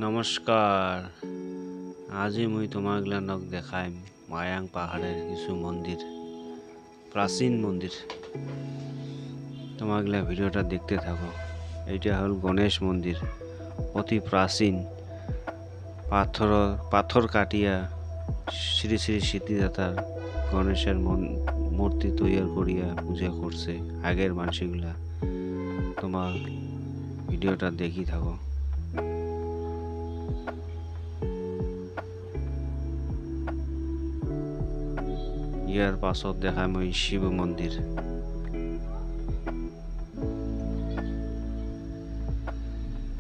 নমস্কার। আজি মুই তোমাগিলানক দেখাইম মায়াং পাহাড়ের কিছু মন্দির, প্রাচীন মন্দির। তোমাগিলা ভিডিওটা দেখতে থাকো। এইটা হল গণেশ মন্দির, অতি প্রাচীন। পাথর কাটিয়া শ্রী শ্রী সিদ্ধিদাতার গণেশের মূর্তি তৈরি করিয়া পূজা করছে আগের মানুষগুলা। তোমার ভিডিওটা দেখি থাকো। ইয়ার পাছত দেখাম ওই শিব মন্দির।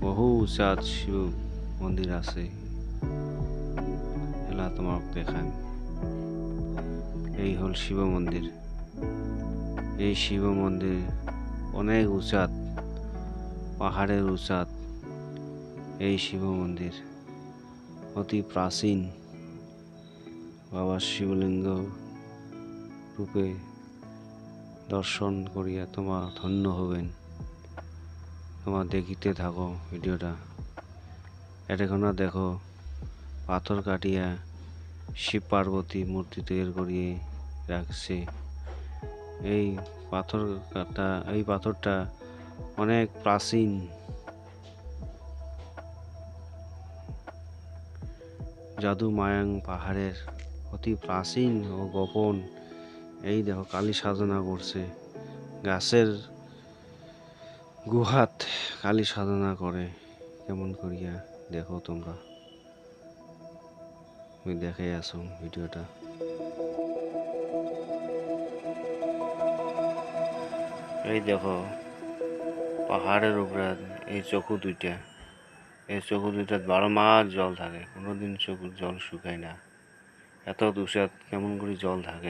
বহু উঁচাত শিব মন্দির আছে, এলা তোমাক দেখাম। এই হল শিব মন্দির। এই শিব মন্দির অনেক উঁচাত, পাহাড়ের উঁচাত। এই শিব মন্দির অতি প্রাচীন। বাবা শিবলিঙ্গ রূপে দর্শন করিয়া তোমার ধন্য হবেন। তোমার দেখিতে থাকো ভিডিওটা। এটাখানা দেখো, পাথর কাটিয়া শিব পার্বতী মূর্তি তৈরি করিয়ে রাখছে। এই পাথরটা অনেক প্রাচীন। জাদু মায়াং পাহাড়ের অতি প্রাচীন ও গোপন। এই দেখো কালী সাধনা করছে, গাছের গুহাত কালী সাধনা করে। কেমন করিয়া দেখো তোমরা, আমি দেখাই আসো ভিডিওটা। এই দেখো পাহাড়ের উপরে এই চকু দুইটা, এই চকু দুইটাত 12 মাস জল থাকে, কোনোদিন চকুর জল শুকায় না। এত উঁচাত কেমন করে জল থাকে।